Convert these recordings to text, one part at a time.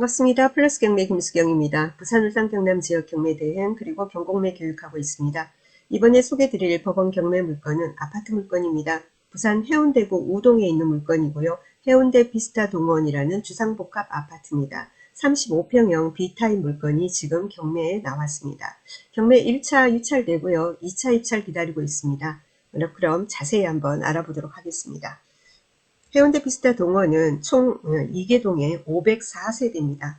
반갑습니다. 플러스 경매 김수경입니다. 부산, 울산, 경남 지역 경매 대행 그리고 경공매 교육하고 있습니다. 이번에 소개드릴 법원 경매 물건은 아파트 물건입니다. 부산 해운대구 우동에 있는 물건이고요. 해운대 비스타 동원이라는 주상복합 아파트입니다. 35평형 B타입 물건이 지금 경매에 나왔습니다. 경매 1차 유찰되고요. 2차 입찰 기다리고 있습니다. 그럼 자세히 한번 알아보도록 하겠습니다. 해운대 비스타 동원은 총 2개동에 504세대입니다.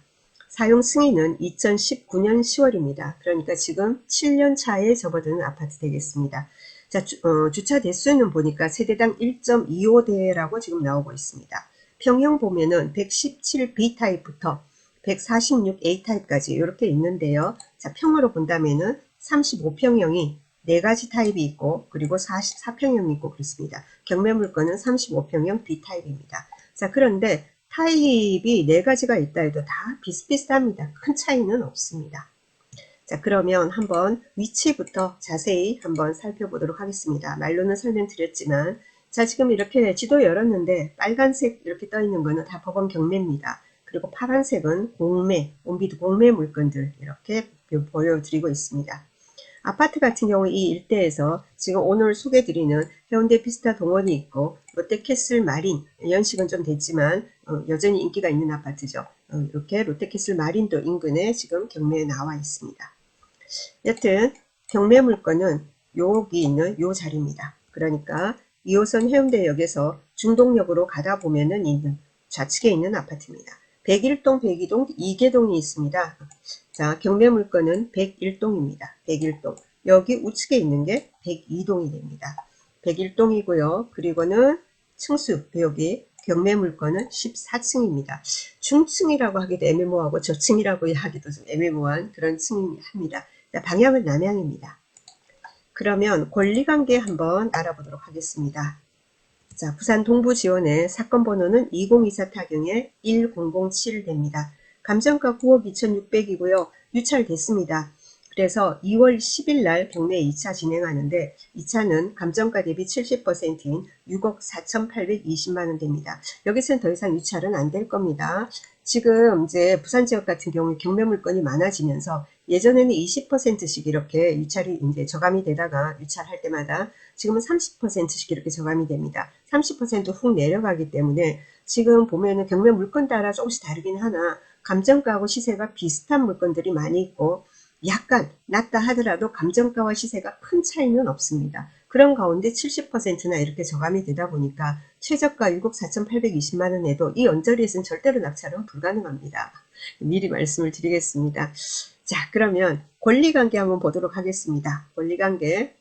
사용 승인은 2019년 10월입니다. 그러니까 지금 7년 차에 접어드는 아파트 되겠습니다. 자, 주차 대수는 보니까 세대당 1.25대라고 지금 나오고 있습니다. 평형 보면은 117B 타입부터 146A 타입까지 이렇게 있는데요. 자, 평으로 본다면은 35평형이 4가지 타입이 있고 그리고 44평형이 있고 그렇습니다. 경매 물건은 35평형 B타입입니다. 자, 그런데 타입이 4가지가 있다 해도 다 비슷비슷합니다. 큰 차이는 없습니다. 자, 그러면 한번 위치부터 자세히 한번 살펴보도록 하겠습니다. 말로는 설명드렸지만, 자, 지금 이렇게 지도 열었는데 빨간색 이렇게 떠 있는 거는 다 법원 경매입니다. 그리고 파란색은 공매, 온비도 공매 물건들 이렇게 보여드리고 있습니다. 아파트 같은 경우 이 일대에서 지금 오늘 소개드리는 해운대 비스타 동원이 있고 롯데캐슬 마린, 연식은 좀 됐지만 여전히 인기가 있는 아파트죠. 이렇게 롯데캐슬 마린도 인근에 지금 경매에 나와 있습니다. 여튼 경매 물건은 여기 있는 요 자리입니다. 그러니까 2호선 해운대역에서 중동역으로 가다 보면은 있는 좌측에 있는 아파트입니다. 101동, 102동, 2개동이 있습니다. 자, 경매 물건은 101동입니다. 101동. 여기 우측에 있는 게 102동이 됩니다. 101동이고요. 그리고는 층수, 여기 경매 물건은 14층입니다. 중층이라고 하기도 애매모호하고 저층이라고 하기도 좀 애매모호한 그런 층입니다. 자, 방향은 남향입니다. 그러면 권리관계 한번 알아보도록 하겠습니다. 자, 부산 동부지원의 사건 번호는 2024 타경의 1007 됩니다. 감정가 9억 2,600이고요. 유찰됐습니다. 그래서 2월 10일 날 경매 2차 진행하는데 2차는 감정가 대비 70%인 6억 4,820만원 됩니다. 여기서는 더 이상 유찰은 안 될 겁니다. 지금 이제 부산 지역 같은 경우 경매 물건이 많아지면서 예전에는 20%씩 이렇게 유찰이 이제 저감이 되다가 유찰할 때마다 지금은 30%씩 이렇게 저감이 됩니다. 30%훅 내려가기 때문에 지금 보면은 경매 물건 따라 조금씩 다르긴 하나 감정가하고 시세가 비슷한 물건들이 많이 있고 약간 낮다 하더라도 감정가와 시세가 큰 차이는 없습니다. 그런 가운데 70%나 이렇게 저감이 되다 보니까 최저가 6억 4,820만원에도 이 언저리에서는 절대로 낙찰은 불가능합니다. 미리 말씀을 드리겠습니다. 자, 그러면 권리관계 한번 보도록 하겠습니다. 권리관계.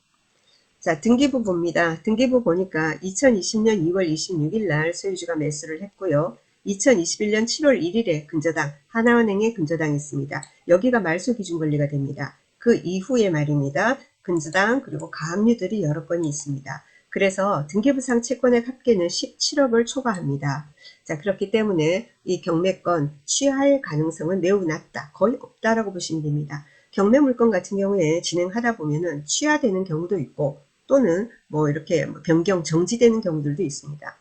자, 등기부 봅니다. 등기부 보니까 2020년 2월 26일 날 소유주가 매수를 했고요. 2021년 7월 1일에 근저당, 하나은행에 근저당했습니다. 여기가 말소 기준 권리가 됩니다. 그 이후에 말입니다. 근저당 그리고 가압류들이 여러 건이 있습니다. 그래서 등기부상 채권의 합계는 17억을 초과합니다. 자, 그렇기 때문에 이 경매권 취하할 가능성은 매우 낮다. 거의 없다라고 보시면 됩니다. 경매 물건 같은 경우에 진행하다 보면은 취하되는 경우도 있고 또는 뭐 이렇게 변경 정지되는 경우들도 있습니다.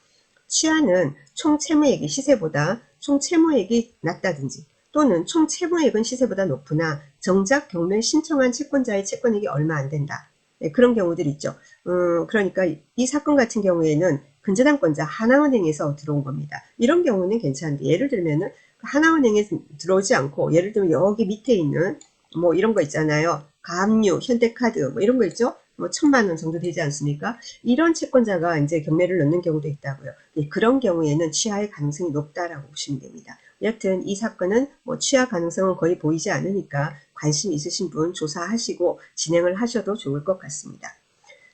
취하는 총 채무액이 시세보다 총 채무액이 낮다든지 또는 총 채무액은 시세보다 높으나 정작 경매 신청한 채권자의 채권액이 얼마 안 된다. 네, 그런 경우들이 있죠. 그러니까 이 사건 같은 경우에는 근저당권자 하나은행에서 들어온 겁니다. 이런 경우는 괜찮은데 예를 들면은 하나은행에 들어오지 않고 예를 들면 여기 밑에 있는 뭐 이런 거 있잖아요. 가압류, 현대카드 뭐 이런 거 있죠. 뭐 1,000만 원 정도 되지 않습니까? 이런 채권자가 이제 경매를 넣는 경우도 있다고요. 그런 경우에는 취하의 가능성이 높다라고 보시면 됩니다. 여튼 이 사건은 뭐 취하 가능성은 거의 보이지 않으니까 관심 있으신 분 조사하시고 진행을 하셔도 좋을 것 같습니다.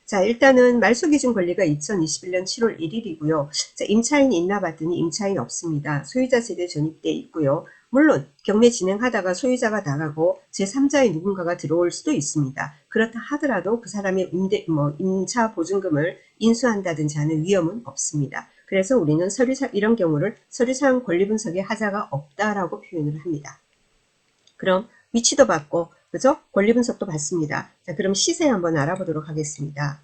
자, 일단은 말소기준 권리가 2021년 7월 1일이고요. 자, 임차인이 있나 봤더니 임차인 없습니다. 소유자 세대 전입돼 있고요. 물론 경매 진행하다가 소유자가 나가고 제3자의 누군가가 들어올 수도 있습니다. 그렇다 하더라도 그 사람의 임차 보증금을 인수한다든지 하는 위험은 없습니다. 그래서 우리는 이런 경우를 서류상 권리 분석에 하자가 없다라고 표현을 합니다. 그럼 위치도 받고 그죠? 권리 분석도 받습니다. 자, 그럼 시세 한번 알아보도록 하겠습니다.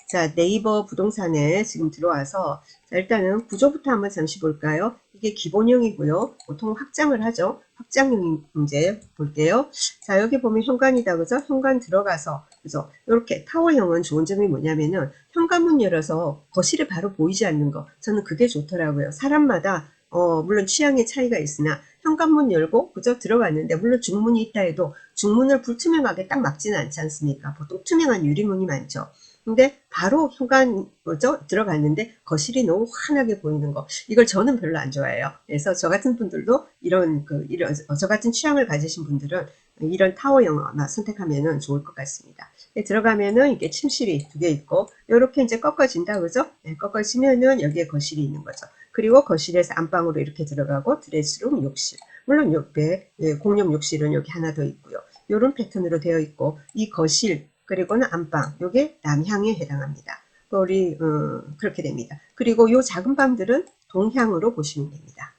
자, 네이버 부동산에 지금 들어와서 자, 일단은 구조부터 한번 잠시 볼까요? 이게 기본형이고요. 보통 확장을 하죠. 확장형 이제 볼게요. 자, 여기 보면 현관이다. 그죠? 현관 들어가서 그죠? 이렇게 타워형은 좋은 점이 뭐냐면은 현관문 열어서 거실이 바로 보이지 않는 거. 저는 그게 좋더라고요. 사람마다 물론 취향의 차이가 있으나 현관문 열고 그저 들어갔는데 물론 중문이 있다 해도 중문을 불투명하게 딱 막지는 않지 않습니까? 보통 투명한 유리문이 많죠. 근데 바로 현관 뭐죠? 들어갔는데 거실이 너무 환하게 보이는 거. 이걸 저는 별로 안 좋아해요. 그래서 저 같은 분들도 이런 저 같은 취향을 가지신 분들은 이런 타워형 아마 선택하면은 좋을 것 같습니다. 들어가면은 이게 침실이 두 개 있고 이렇게 이제 꺾어진다 그죠? 네, 꺾어지면은 여기에 거실이 있는 거죠. 그리고 거실에서 안방으로 이렇게 들어가고 드레스룸, 욕실. 물론 옆에 공용 욕실은 여기 하나 더 있고요. 이런 패턴으로 되어 있고 이 거실 그리고는 안방 요게 남향에 해당합니다. 우리 그렇게 됩니다. 그리고 요 작은 방들은 동향으로 보시면 됩니다.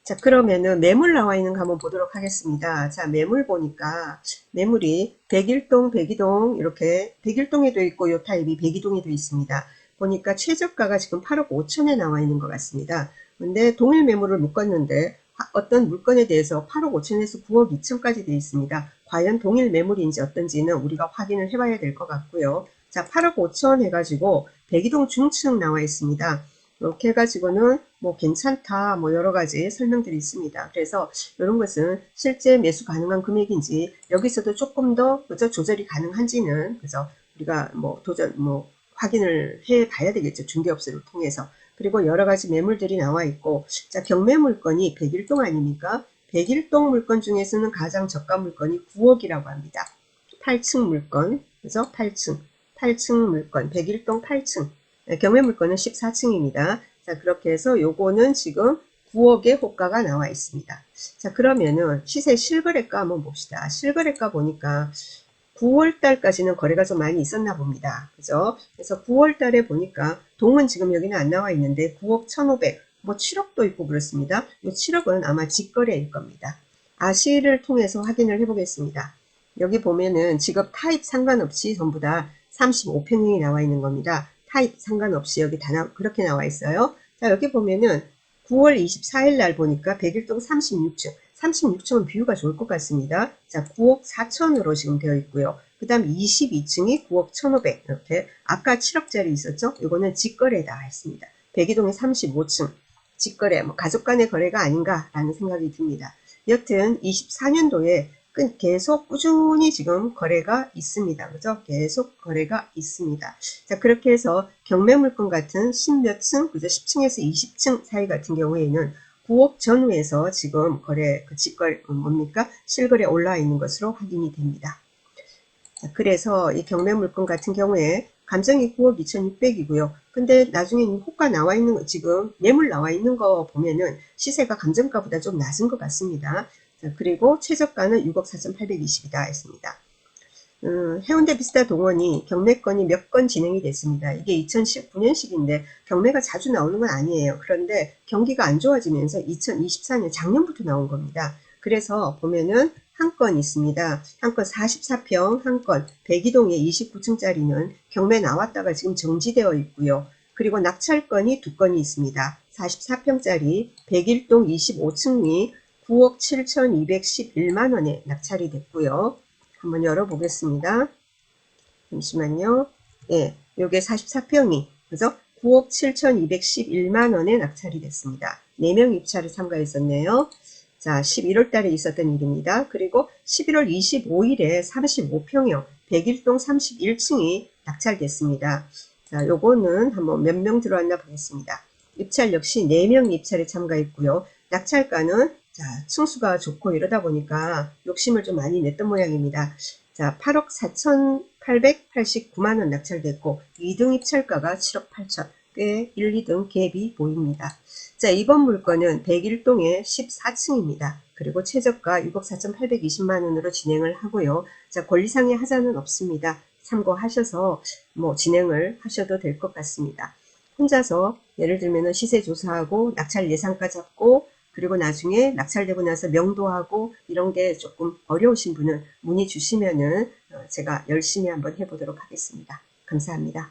자, 그러면은 매물 나와 있는 거 한번 보도록 하겠습니다. 자, 매물 보니까 매물이 101동, 102동 이렇게 101동에도 있고 요 타입이 102동에도 있습니다. 보니까 최저가가 지금 8억 5천에 나와 있는 것 같습니다. 근데 동일 매물을 묶었는데 어떤 물건에 대해서 8억 5천에서 9억 2천까지 되어 있습니다. 과연 동일 매물인지 어떤지는 우리가 확인을 해봐야 될 것 같고요. 자, 8억 5천 해가지고 102동 중층 나와 있습니다. 이렇게 해가지고는 뭐 괜찮다 뭐 여러 가지 설명들이 있습니다. 그래서 이런 것은 실제 매수 가능한 금액인지 여기서도 조금 더 그저 조절이 가능한지는 그죠 우리가 뭐 도전 뭐 확인을 해 봐야 되겠죠. 중개업소를 통해서. 그리고 여러 가지 매물들이 나와 있고 자 경매 물건이 101동 아닙니까? 101동 물건 중에서는 가장 저가 물건이 9억이라고 합니다. 8층 물건 그죠? 8층 물건 101동 8층 경매 물건은 14층입니다. 자, 그렇게 해서 요거는 지금 9억의 호가가 나와 있습니다. 자, 그러면은 시세 실거래가 한번 봅시다. 실거래가 보니까 9월 달까지는 거래가 좀 많이 있었나 봅니다. 그죠? 그래서 9월 달에 보니까 동은 지금 여기는 안 나와 있는데 9억 1,500, 뭐 7억도 있고 그렇습니다. 이 7억은 아마 직거래일 겁니다. 아시를 통해서 확인을 해보겠습니다. 여기 보면은 직업 타입 상관없이 전부 다 35평형이 나와 있는 겁니다. 타입 상관없이 여기 그렇게 나와 있어요. 자, 여기 보면은 9월 24일 날 보니까 101동 36층. 36층은 뷰가 좋을 것 같습니다. 자, 9억 4천으로 지금 되어 있고요. 그 다음 22층이 9억 1,500 이렇게 아까 7억짜리 있었죠? 이거는 직거래다 했습니다. 백이동의 35층 직거래, 뭐 가족 간의 거래가 아닌가라는 생각이 듭니다. 여튼 24년도에 계속 꾸준히 지금 거래가 있습니다. 그죠? 계속 거래가 있습니다. 자, 그렇게 해서 경매 물건 같은 10몇 층, 그죠? 10층에서 20층 사이 같은 경우에는 9억 전후에서 지금 거래, 직거래, 뭡니까? 실거래 올라와 있는 것으로 확인이 됩니다. 자, 그래서 이 경매 물건 같은 경우에 감정이 9억 2,600이고요. 근데 나중에 호가 나와 있는 거, 지금 매물 나와 있는 거 보면은 시세가 감정가보다 좀 낮은 것 같습니다. 자, 그리고 최저가는 6억 4,820이다 했습니다. 해운대 비스타 동원이 경매건이 몇 건 진행이 됐습니다. 이게 2019년식인데 경매가 자주 나오는 건 아니에요. 그런데 경기가 안 좋아지면서 2024년 작년부터 나온 겁니다. 그래서 보면은 한 건 있습니다. 한 건 44평, 한 건 102동에 29층짜리는 경매 나왔다가 지금 정지되어 있고요. 그리고 낙찰건이 두 건이 있습니다. 44평짜리 101동 25층이 9억 7,211만원에 낙찰이 됐고요. 한번 열어보겠습니다. 잠시만요. 예, 요게 44평이, 그죠? 9억 7,211만원에 낙찰이 됐습니다. 4명 입찰에 참가했었네요. 자, 11월 달에 있었던 일입니다. 그리고 11월 25일에 35평형 101동 31층이 낙찰됐습니다. 자, 요거는 한번 몇 명 들어왔나 보겠습니다. 입찰 역시 4명 입찰에 참가했고요. 낙찰가는 자, 층수가 좋고 이러다 보니까 욕심을 좀 많이 냈던 모양입니다. 자, 8억 4,889만원 낙찰됐고 2등 입찰가가 7억 8천, 꽤 1, 2등 갭이 보입니다. 자, 이번 물건은 101동의 14층입니다. 그리고 최저가 6억 4,820만원으로 진행을 하고요. 자, 권리상의 하자는 없습니다. 참고하셔서 뭐 진행을 하셔도 될 것 같습니다. 혼자서 예를 들면 시세 조사하고 낙찰 예상가 잡고 그리고 나중에 낙찰되고 나서 명도하고 이런 게 조금 어려우신 분은 문의 주시면은 제가 열심히 한번 해보도록 하겠습니다. 감사합니다.